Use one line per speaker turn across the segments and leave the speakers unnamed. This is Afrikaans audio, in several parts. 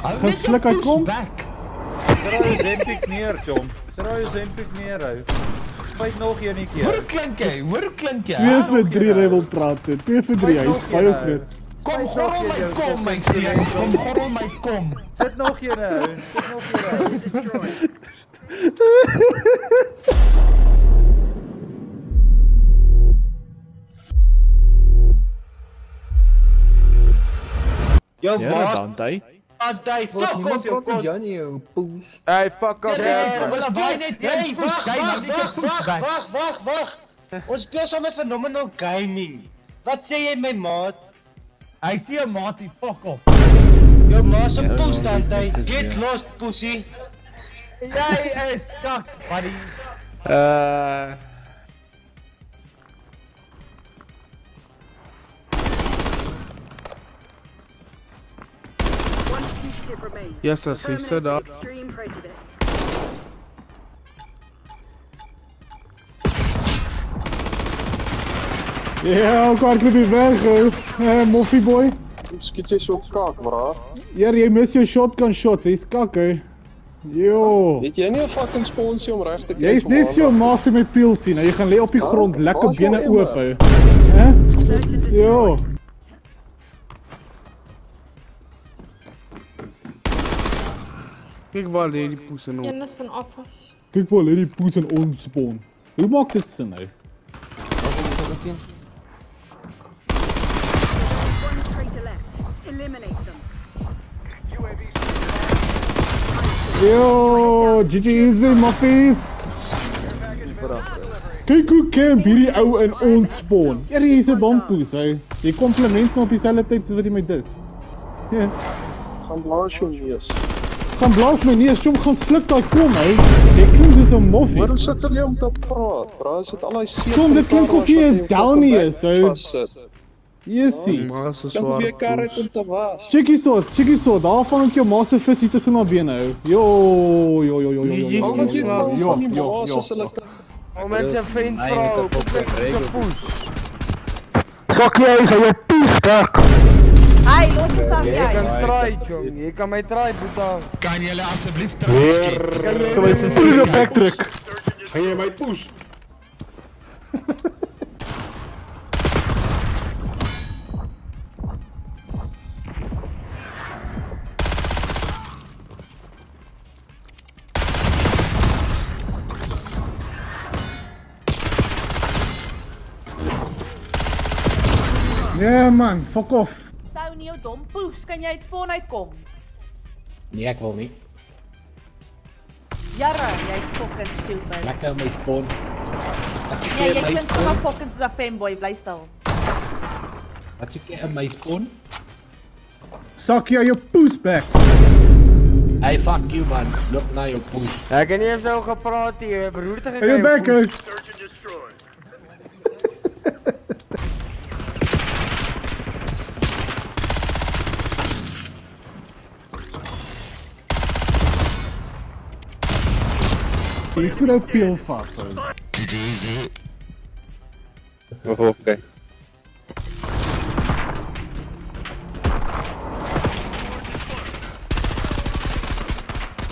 Gesluk uit kom.
Draai je Zempic neer, John. Draai je Zempic neer, hou. Spijt nog een keer.
Hoe klink jy?
2 vir 3 hy wil praat. 2 vir 3, hy is baie groot.
Kom gorrel my kom, my seun. Kom gorrel my kom.
Sit nog een, hou. Sit nog een, hou.
Yo,
Ja,
man.
Dante.
Dante, fuck off, jou kont.
Hey, fuck off,
Wacht. Ons speel saam met Phenomenal Gaming. Wat sê jy my maat?
Hy sê 'n maatie, fuck off.
Jou ma's 'n poes, Dante. Get lost, pussy.
Jy is kak, buddy.
Yes, I see. Sit up.
Ja, ik kwart weer weg, Moffie boy.
Skiet jy so kak, bra?
Ja, jy mis jou shotgun shot, hy's kak, hè. Yo.
Het jy nie 'n fucking sponsie om reg te kry?
Jy is net so maas met peel sien, jy gaan lê op die grond, lekker bene oop, hè. Yo.
Kyk waar lê die poes in.
Een is in afwas.
Kyk waar lê die poes in ons spawn. Hoe maak dit sin, nou? Yo, GG easy, muffies. Kyk hoe camp hierdie ou in ons spawn. Ja, hier is 'n dompoes, hy. Jy kompliment my op dieselfde tyd as wat jy my dis. Ja.
Gaan blaas jou neus.
Gaan blaas my neus, jong, gaan sluk daai kom, hy. Jy klink soos 'n moffie.
Maar hoe sit jy om te praat? Bra, is dit al daai seep?
Kom, dit klink of jy 'n downie is, ou. Jessie.
Maar is 'n swaar karret om te was.
Chickie so, daar vang ek jou ma se vis hier tussen haar bene hou. Yo.
Ou mense vriend vrou,
Sakkie, hy is jou pies bak.
Hey, los ons af
jy
jy.
kan try, jong. Jy kan my try, boeta.
Kan julle asseblief terugskiet?
Sal hy sy volle backtrack.
Gaan jy my push?
Ja man, fuck off.
Stou nie jou dom poes, kan jy uit spawn uitkom?
Nee, ek wil nie.
Jarre, jy's fucking stupid.
Lekker in my spawn.
Nee, jy klink sommer fucking soos 'n fanboy, bly stil.
Wat soek jy in my spawn?
Sakkie, jou poes back.
Hey, fuck you man. Loop na jou push.
Ek het nie eens nou gepraat hier, beroerte gekry.
Hey, back out. Jy voel nou peel vas, ou.
Easy.
Okay.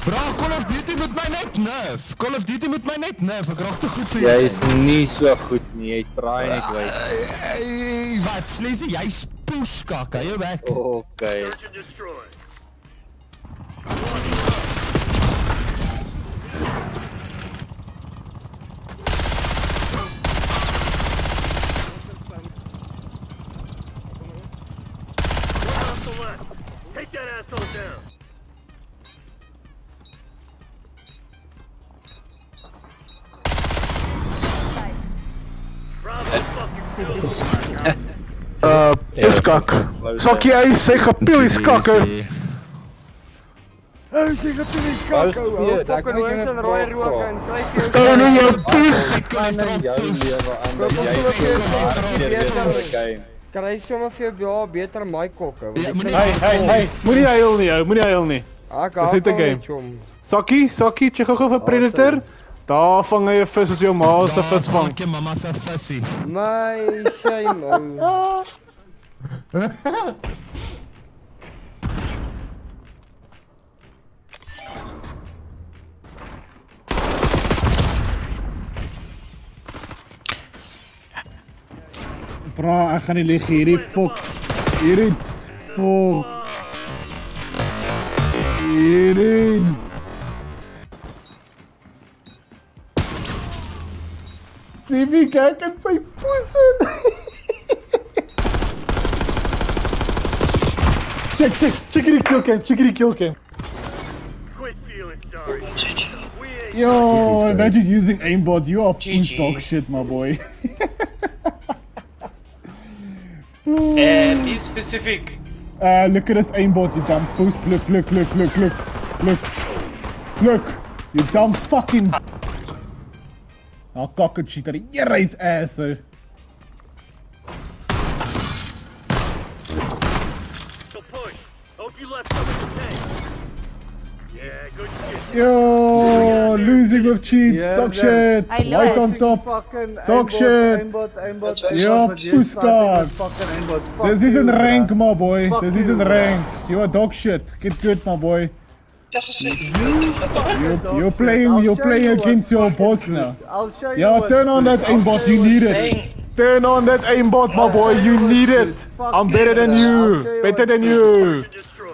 Bra, Call of Duty moet my net nerf. Call of Duty moet my net nerf. Ek raak te goed vir
Jy is nie so goed nie, jy draai net wyd.
Wat, Sleesie, jy spoeskak, hou jou weg.
Okay.
Take that asshole down.
Is kak. Sakkie, hy sê gepeel is kak, ou.
Ou, jy het nie kak ou. Fucking hoors en rooi rook en kry jy.
Stou nie jou poes.
Kan in jou lewe aan dat jy die game.
Kry sommer vir jou beter my kok ou.
Hey, moenie huil nie, ou, moenie huil nie.
Ek
Dis net 'n game. Sakkie, check gou vir Predator. Daar vang hy 'n vis as jou ma se vis vang.
Dankie mamma se visie.
My shame ou.
Bra, ek gaan nie lieg hierdie fok. Hierdie fok. Hierdie. Sivi kyk in sy poes in. Check hierdie kill cam, check hierdie kill cam.
Quit feeling sorry. We ain't
Yo, imagine using aimbot, you are push dog shit, my boy.
Be specific.
Look at this aimbot, you dumb puss. Look. Look, you dumb fucking. Oh, cocker cheater, here is ass.
so push. Hope you left some in the tank. Yeah, good shit.
Yo, losing with cheats, dog shit.
I love
Right
it.
on top. Dog shit. Yo, pusscard. This isn't rank, my boy. This isn't rank. You are dog shit. Get good, my boy. You're playing against your boss now. Yeah, turn on that aimbot, you need it. Turn on that aimbot, my boy, you need it. I'm better than you. Better than you.
Destroy.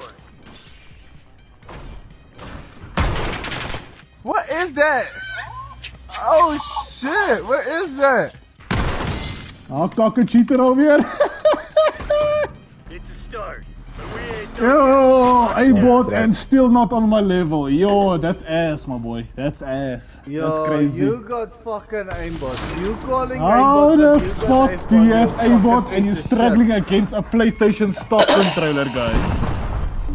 What is that? Oh shit, what is that?
Ah, cocker cheater alweer.
It's a start. But we ain't done.
Yo, aimbot and still not on my level. Yo, that's ass, my boy. That's ass. That's crazy.
You got fucking aimbot. You calling
How
aimbot?
the fuck do you have aimbot and you're struggling against a PlayStation stock controller, guy?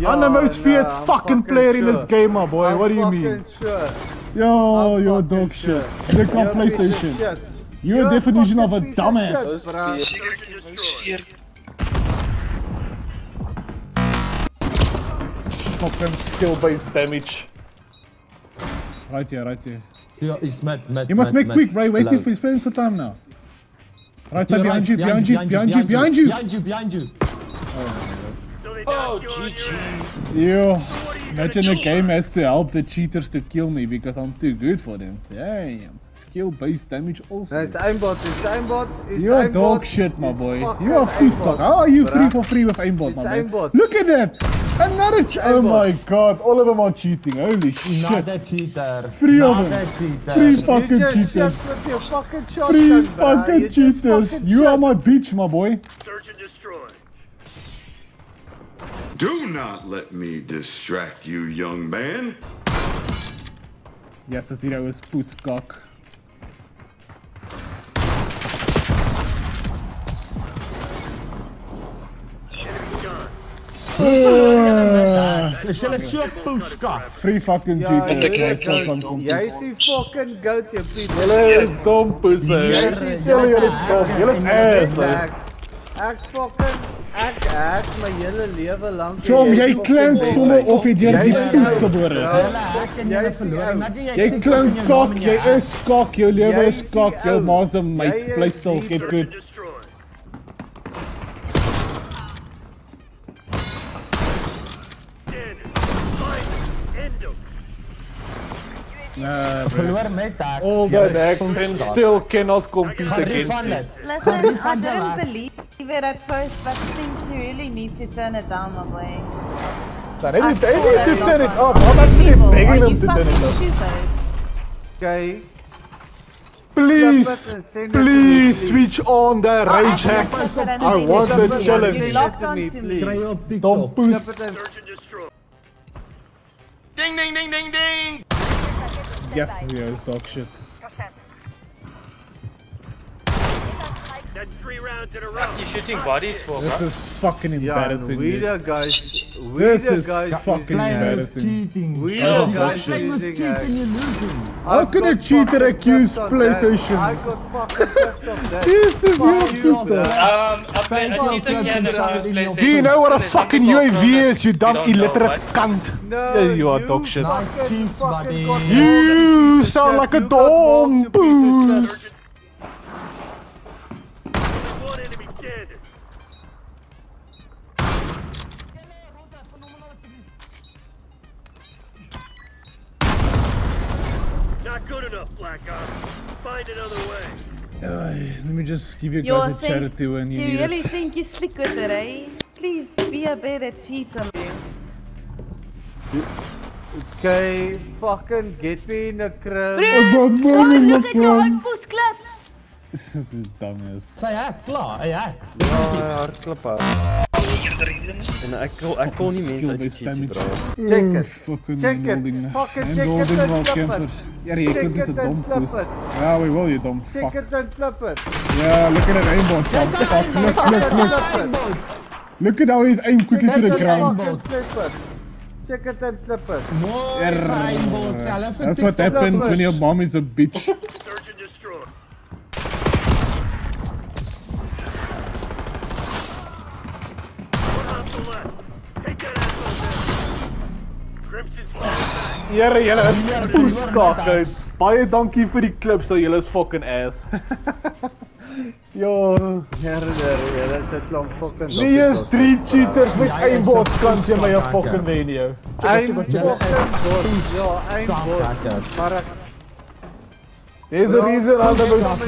I'm the most feared fucking player in this game, my boy. What do you mean?
Sure.
Yo, you're dog shit. Look on PlayStation. You're a definition of a dumbass.
Search and destroy.
Fucking skill-based damage. Right here.
Yeah, he's mad.
You must make quick, right? Waiting for spending for time now. Right side behind you.
Behind you.
So they knock you on your ass.
Yo, imagine the game has to help the cheaters to kill me because I'm too good for them. Damn. Skill-based damage also.
It's aimbot.
You're dog shit, my boy. You are pusscock. How are you free for free with aimbot, my boy?
aimbot.
Look at that. Another oh my god, all of them are cheating. Holy shit.
Not a cheater.
Three of them. Three
You
fucking
just
cheaters.
shot with your fucking
Three
shotgun, bruh.
fucking
You just
cheaters.
fucking
You are
shot.
my bitch, my boy.
Search and destroy.
Do not let me distract you, young man.
Yes, I see that was pusscock. Free fucking cheaters.
Jy is die fucking goat, jy piece.
Julle is dom pusse. Julle is dom. Julle is ass.
Ek my hele lewe lank.
Chom, jy klink sommer of jy deur die poes gebore is. Jy klink kak, jy is kak, jou lewe is kak, jou ma's 'n mate, bly stil, get
Search
good.
and destroy. Standard. Find them. End them.
Verloor met hacks.
All that hacks and still cannot compete
Gaan
against
refund
you.
it.
Listen, I
refund your
didn't
lads.
believe it at first, but things you really need to turn it down, my boy.
They need to turn it up. I'm actually begging them to turn it up.
Okay.
Please switch on the rage hacks. I want the challenge.
Locked onto me.
Kry jy op
Dom
TikTok.
poes.
Search and destroy.
Ding ding ding ding ding.
Yes, yeah, it's dog shit.
That's 3 rounds in a row.
You shooting bodies for,
This
bro?
is fucking embarrassing.
We
dude.
the guys. We
This
the
is
guys.
fucking
Playing with
embarrassing.
cheating.
We
Oh,
the guys
bullshit.
Playing with
using
cheats
hacks.
and you're losing.
How can a cheater accuse PlayStation?
I got fucking pissed off that.
This is your
you,
pissed off.
A cheater can accuse PlayStation.
Do you know what a
There's
fucking
something
UAV
called
is, you dumb
don't know,
illiterate
but-
cunt?
No,
Yeah, you are dog shit.
Nice cheats, buddy.
You sound like a dom poos.
One enemy standing. Not good enough, Black Ops. Find another way.
Let me just give you guys a charity when you
do
need
you really
it.
think you're slick with it, eh? Please be a better cheater, man.
Okay, fucking get me in the crib.
Look at your own push clips.
This is dumbass.
Sy hack, klaar, hy hack.
Ja, hardklip haar. En ek kon nie mense uit cheat, bro.
Check it.
Fucking
Check it.
holding.
Fucking
And
check it
holding
and
while
flip it.
campers. Ja, die clip is a
Check it
dom
and flip
poes.
it.
Ja, we will, you dumb
Check
fuck.
it and flip it.
Yeah, look at that aimbot. Fuck, look at how he's aimed quickly to the ground.
Check it and flip it.
That's what happens when your mom is a bitch.
Search and destroy. One hostile left. Take that asshole down. Crimson's falling back.
Julle is poeskakkers. Baie dankie vir die clip, so julle is fucking ass. Ja.
Julle sit lang fucking.
Nee, is 3 cheaters met aimbot kant jy my 'n fucking wen jou.
Aimbot. Ja, aimbot. Maar
There's a reason on the most.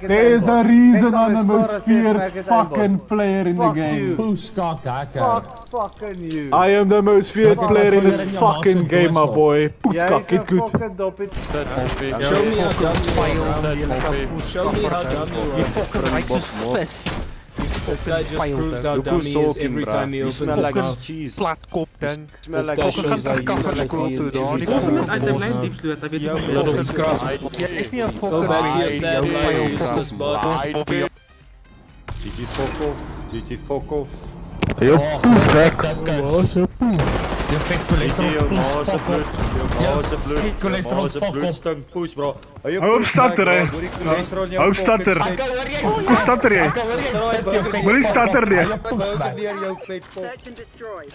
There's a reason on the most feared fucking player in the game.
Poeskak hacker.
fuck fucking you.
I am the most feared player in this fucking game, my boy. Poeskak, get good.
Show me how dumb you are. Show me how dumb you are. You fucking righteous fist. This guy just proves how dumb he is every time he opens his mouth. Cheese.
Platkop ding.
This guy shows how useless he is every time he opens his mouth. Little scar. Go back to your sad life, useless bot.
GG fuck off. GG fuck off.
Yo, poesbek.
Je vet cholesterol.
Jou ma se bloed. Jou ma se bloed.
Cholesterol
se bloed stink poes, bro.
Hou op statter, hè. Hou statter. Hoe statter jy? Moenie statter nie.
Jou vet pop.
Search and destroy.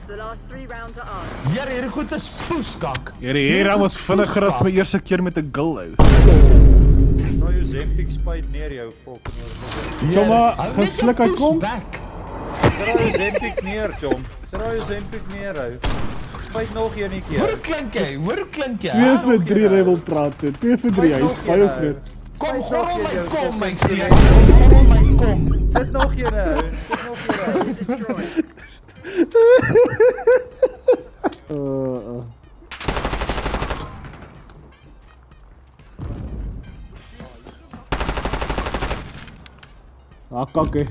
The last 3 rounds are ours.
Hier, hierdie goed is poeskak.
Hier was vinniger as my eerste keer met 'n gil ou.
Nou jou Zempic spyt neer jou fucking.
Jomma, gesluk hy kom.
Draai jou Zempic neer, Jom. Draai jou Zempic neer hou. Spyt nog eenetjie.
Hoor klink jy? Hoor klink jy?
2 vir 3 hy wil praat. 2 vir 3 hy is baie groot.
Kom gorrel my kom my seun. Kom gorrel my kom.
Sit nog een hou. Sit nog een hou.
Kakke.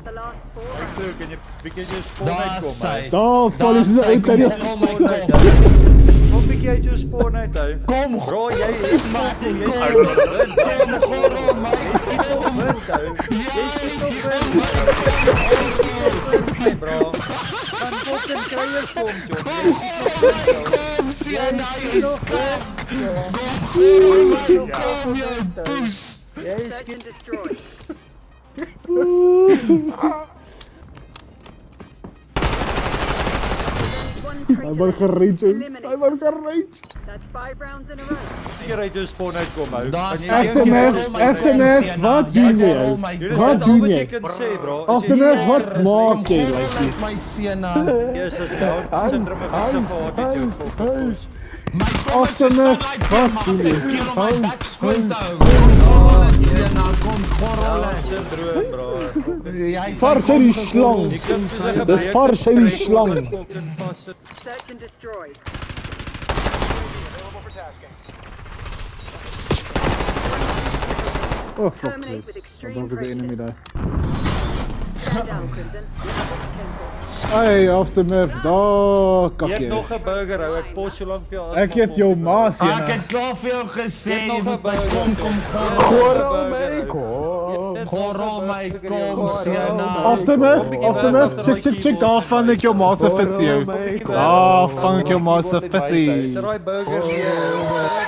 The last 4
Ek kan jy bietjie jou spawn uitkom.
Daar val is hy uit daar.
Kom bietjie uit jou spawn uit hou.
Kom
bro, jy het maar jy is
kom gorrel my kom.
Jy bro. Kan fucking kry jy kom, Jom.
Kom seun, hy is kak. Kom gorrel my kom jou poes.
search and destroy.
Hy wil gerage. Hy wil gerage.
That's 5 rounds in a row.
Jy ry jou spawn uitkom hou.
Aftermath, wat doen jy? Wat doen jy?
Jy kan sê bro.
Aftermath, wat maak jy like?
My seun.
Yes, is down. Syndroom het gesê gehad het jou fokus.
Aftermath, wat doen jy?
Syndroom bro.
Vars in die slang. Dis vars in die slang.
Search and destroy.
Oh fuck this. I don't see enemy there.
Stand down, Crimson.
Hey, Aftermath, daar
Jy
kakkie.
het nog 'n burger hou. Ek pos so lank vir jou as.
Ek het jou ma sien.
Ek het klaar vir jou gesê,
Jy het nog 'n burger.
kom
Gorrel my kom.
gorrel my kom seun.
Aftermath, check, daar vang ek jou ma se visie. Daar vang ek jou ma se visie.
Is daai burger hier?